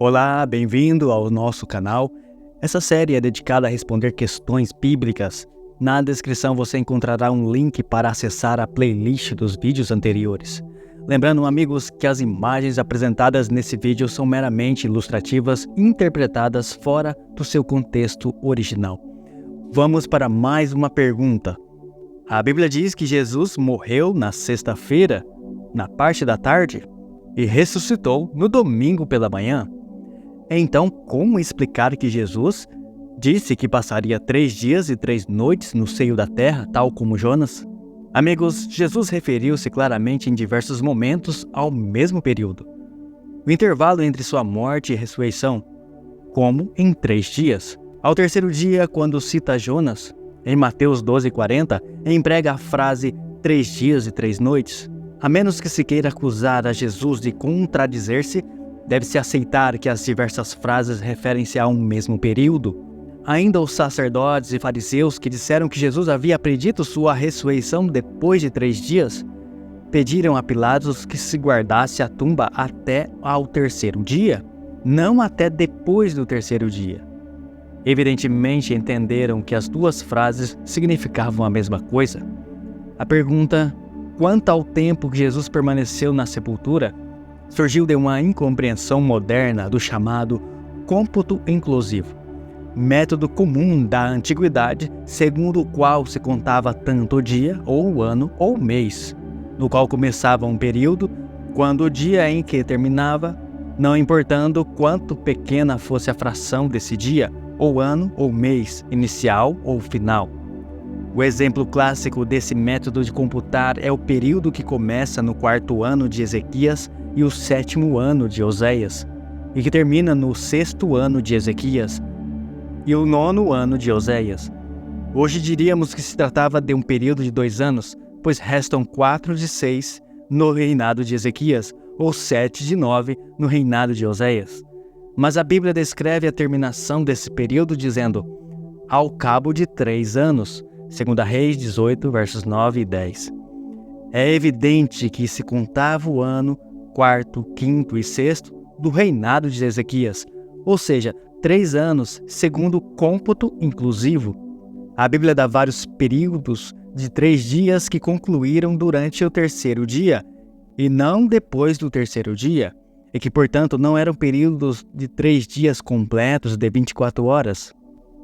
Olá, bem-vindo ao nosso canal. Essa série é dedicada a responder questões bíblicas. Na descrição você encontrará um link para acessar a playlist dos vídeos anteriores. Lembrando, amigos, que as imagens apresentadas nesse vídeo são meramente ilustrativas, interpretadas fora do seu contexto original. Vamos para mais uma pergunta. A Bíblia diz que Jesus morreu na sexta-feira, na parte da tarde, e ressuscitou no domingo pela manhã. Então, como explicar que Jesus disse que passaria 3 dias e 3 noites no seio da terra, tal como Jonas? Amigos, Jesus referiu-se claramente em diversos momentos ao mesmo período. O intervalo entre sua morte e ressurreição, como em 3 dias. Ao terceiro dia, quando cita Jonas, em Mateus 12:40, emprega a frase 3 dias e 3 noites. A menos que se queira acusar a Jesus de contradizer-se, deve-se aceitar que as diversas frases referem-se a um mesmo período. Ainda os sacerdotes e fariseus que disseram que Jesus havia predito sua ressurreição depois de 3 dias, pediram a Pilatos que se guardasse a tumba até ao terceiro dia, não até depois do terceiro dia. Evidentemente entenderam que as duas frases significavam a mesma coisa. A pergunta, quanto ao tempo que Jesus permaneceu na sepultura, surgiu de uma incompreensão moderna do chamado cômputo inclusivo, método comum da antiguidade, segundo o qual se contava tanto o dia, ou o ano, ou o mês, no qual começava um período, quando o dia em que terminava, não importando quanto pequena fosse a fração desse dia, ou ano, ou mês, inicial ou final. O exemplo clássico desse método de computar é o período que começa no 4º ano de Ezequias e o 7º ano de Oséias, e que termina no 6º ano de Ezequias e o 9º ano de Oséias. Hoje diríamos que se tratava de um período de 2 anos, pois restam 4 de 6 no reinado de Ezequias, ou 7 de 9 no reinado de Oséias. Mas a Bíblia descreve a terminação desse período dizendo, ao cabo de 3 anos, 2 Reis 18, versos 9 e 10. É evidente que se contava o ano 4º, 5º e 6º do reinado de Ezequias, ou seja, 3 anos segundo o cômputo inclusivo. A Bíblia dá vários períodos de 3 dias que concluíram durante o terceiro dia, e não depois do terceiro dia, e que, portanto, não eram períodos de 3 dias completos de 24 horas.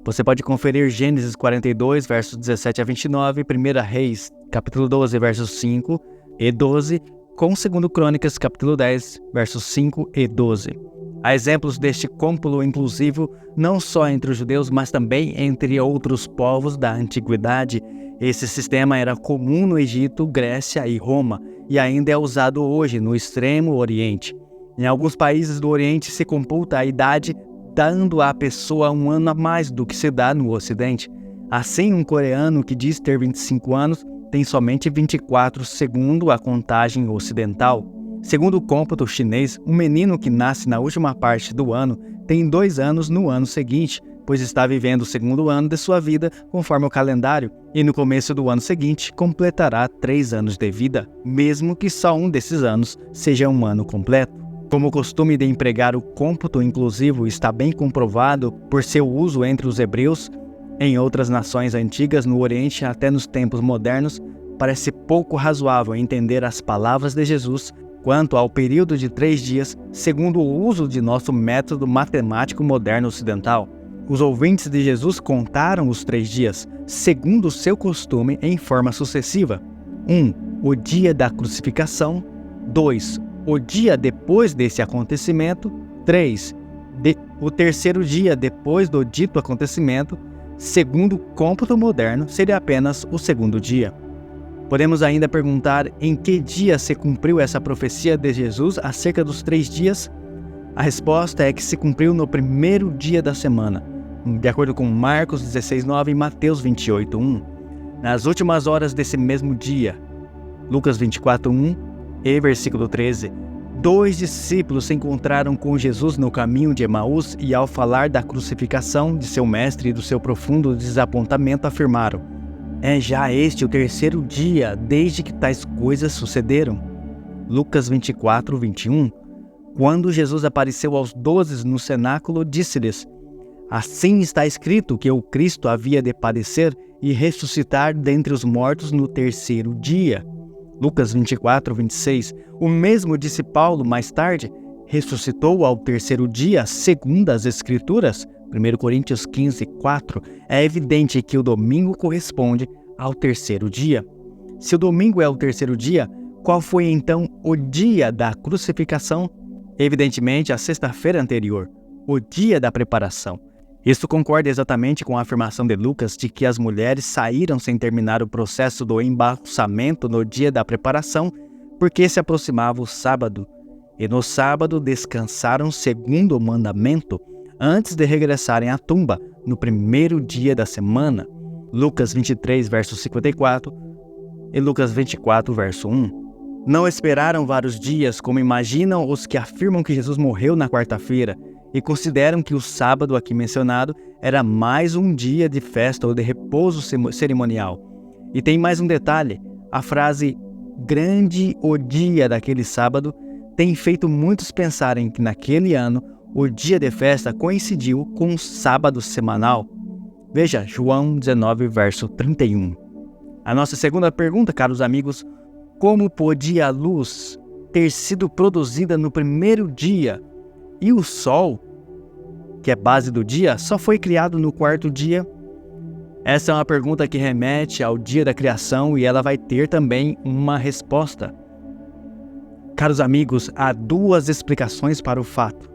Você pode conferir Gênesis 42, versos 17 a 29, 1 Reis, capítulo 12, versos 5 e 12, com 2 Crônicas, capítulo 10, versos 5 e 12. Há exemplos deste cômputo inclusivo não só entre os judeus, mas também entre outros povos da antiguidade. Esse sistema era comum no Egito, Grécia e Roma, e ainda é usado hoje no Extremo Oriente. Em alguns países do Oriente se computa a idade dando à pessoa 1 ano a mais do que se dá no Ocidente. Assim, um coreano que diz ter 25 anos tem somente 24 segundo a contagem ocidental. Segundo o cômputo chinês, um menino que nasce na última parte do ano tem 2 anos no ano seguinte, pois está vivendo o segundo ano de sua vida conforme o calendário, e no começo do ano seguinte completará 3 anos de vida, mesmo que só um desses anos seja um ano completo. Como o costume de empregar o cômputo inclusivo está bem comprovado por seu uso entre os hebreus, em outras nações antigas no Oriente até nos tempos modernos, parece pouco razoável entender as palavras de Jesus quanto ao período de 3 dias, segundo o uso de nosso método matemático moderno ocidental. Os ouvintes de Jesus contaram os 3 dias, segundo o seu costume, em forma sucessiva. 1. O dia da crucificação. 2. O dia depois desse acontecimento. 3. O terceiro dia depois do dito acontecimento. Segundo o cômputo moderno, seria apenas o 2º dia. Podemos ainda perguntar em que dia se cumpriu essa profecia de Jesus acerca dos 3 dias? A resposta é que se cumpriu no 1º dia da semana, de acordo com Marcos 16:9 e Mateus 28:1. Nas últimas horas desse mesmo dia, Lucas 24:1 e versículo 13, 2 discípulos se encontraram com Jesus no caminho de Emaús e, ao falar da crucificação de seu mestre e do seu profundo desapontamento, afirmaram: é já este o 3º dia desde que tais coisas sucederam. Lucas 24:21. Quando Jesus apareceu aos 12 no cenáculo, disse-lhes: assim está escrito que o Cristo havia de padecer e ressuscitar dentre os mortos no terceiro dia. Lucas 24, 26. O mesmo disse Paulo mais tarde: ressuscitou ao terceiro dia, segundo as Escrituras. 1 Coríntios 15, 4. É evidente que o domingo corresponde ao terceiro dia. Se o domingo é o terceiro dia, qual foi então o dia da crucificação? Evidentemente, a sexta-feira anterior, o dia da preparação. Isso concorda exatamente com a afirmação de Lucas de que as mulheres saíram sem terminar o processo do embalsamento no dia da preparação, porque se aproximava o sábado. E no sábado descansaram segundo o mandamento, antes de regressarem à tumba, no primeiro dia da semana. Lucas 23, verso 54 e Lucas 24, verso 1. Não esperaram vários dias, como imaginam os que afirmam que Jesus morreu na quarta-feira, e consideram que o sábado aqui mencionado era mais um dia de festa ou de repouso cerimonial. E tem mais um detalhe: a frase "grande o dia daquele sábado" tem feito muitos pensarem que naquele ano o dia de festa coincidiu com o sábado semanal. Veja João 19, verso 31. A nossa segunda pergunta, caros amigos: como podia a luz ter sido produzida no primeiro dia e o sol, que é base do dia, só foi criado no quarto dia? Essa é uma pergunta que remete ao dia da criação e ela vai ter também uma resposta. Caros amigos, há duas explicações para o fato.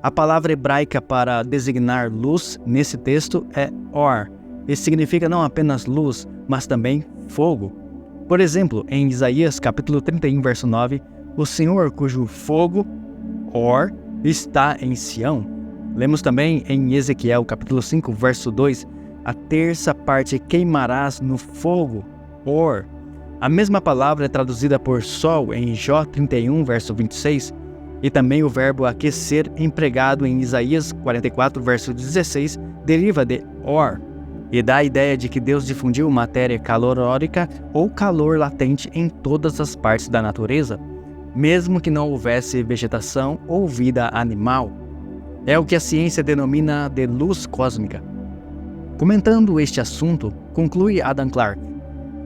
A palavra hebraica para designar luz nesse texto é or, e significa não apenas luz, mas também fogo. Por exemplo, em Isaías capítulo 31, verso 9, o Senhor cujo fogo, or, está em Sião. Lemos também em Ezequiel capítulo 5, verso 2, a terça parte queimarás no fogo, or. A mesma palavra é traduzida por sol em Jó 31, verso 26, e também o verbo aquecer empregado em Isaías 44, verso 16, deriva de or, e dá a ideia de que Deus difundiu matéria calorórica ou calor latente em todas as partes da natureza, mesmo que não houvesse vegetação ou vida animal. É o que a ciência denomina de luz cósmica. Comentando este assunto, conclui Adam Clark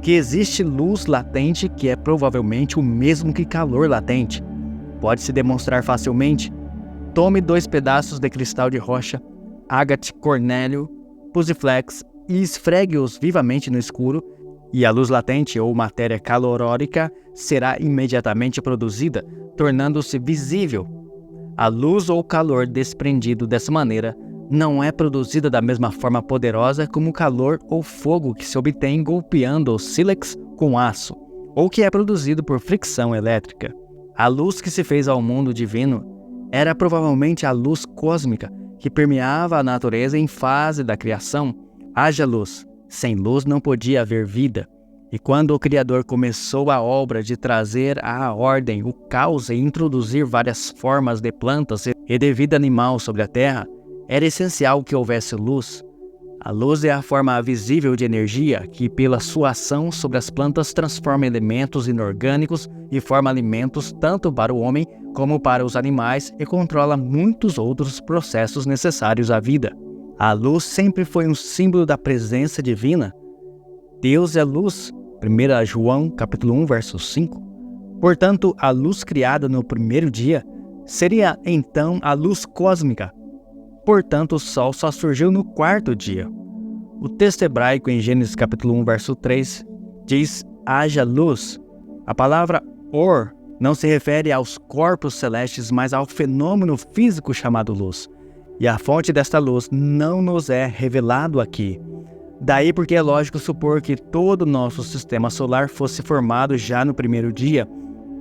que existe luz latente que é provavelmente o mesmo que calor latente. Pode-se demonstrar facilmente. Tome 2 pedaços de cristal de rocha, ágate, cornélio, pusiflex e esfregue-os vivamente no escuro, e a luz latente ou matéria calorórica será imediatamente produzida, tornando-se visível. A luz ou calor desprendido dessa maneira não é produzida da mesma forma poderosa como o calor ou fogo que se obtém golpeando o sílex com aço, ou que é produzido por fricção elétrica. A luz que se fez ao mundo divino era provavelmente a luz cósmica que permeava a natureza em fase da criação. Haja luz. Sem luz não podia haver vida. E quando o Criador começou a obra de trazer à ordem o caos e introduzir várias formas de plantas e de vida animal sobre a terra, era essencial que houvesse luz. A luz é a forma visível de energia que, pela sua ação sobre as plantas, transforma elementos inorgânicos e forma alimentos tanto para o homem como para os animais e controla muitos outros processos necessários à vida. A luz sempre foi um símbolo da presença divina. Deus é luz. 1 João capítulo 1, verso 5. Portanto, a luz criada no primeiro dia seria então a luz cósmica. Portanto, o sol só surgiu no quarto dia. O texto hebraico em Gênesis capítulo 1, verso 3 diz: haja luz. A palavra or não se refere aos corpos celestes, mas ao fenômeno físico chamado luz. E a fonte desta luz não nos é revelado aqui. Daí porque é lógico supor que todo o nosso sistema solar fosse formado já no primeiro dia.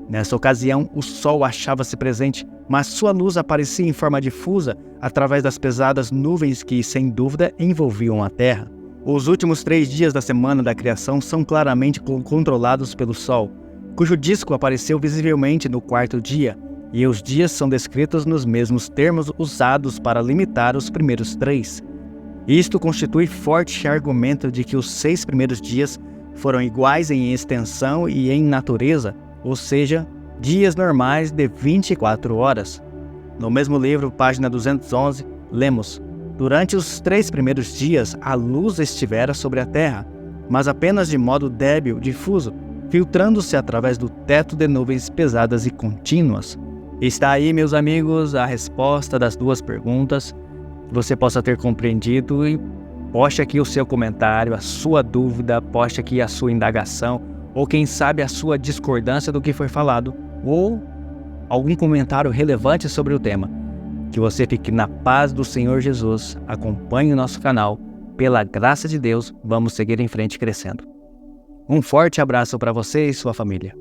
Nessa ocasião, o Sol achava-se presente, mas sua luz aparecia em forma difusa através das pesadas nuvens que, sem dúvida, envolviam a Terra. Os últimos 3 dias da semana da criação são claramente controlados pelo Sol, cujo disco apareceu visivelmente no quarto dia, e os dias são descritos nos mesmos termos usados para limitar os primeiros 3. Isto constitui forte argumento de que os 6 primeiros dias foram iguais em extensão e em natureza, ou seja, dias normais de 24 horas. No mesmo livro, página 211, lemos: durante os 3 primeiros dias, a luz estivera sobre a terra, mas apenas de modo débil, difuso, filtrando-se através do teto de nuvens pesadas e contínuas. Está aí, meus amigos, a resposta das 2 perguntas, que você possa ter compreendido, e poste aqui o seu comentário, a sua dúvida, poste aqui a sua indagação, ou quem sabe a sua discordância do que foi falado, ou algum comentário relevante sobre o tema. Que você fique na paz do Senhor Jesus, acompanhe o nosso canal, pela graça de Deus, vamos seguir em frente crescendo. Um forte abraço para você e sua família.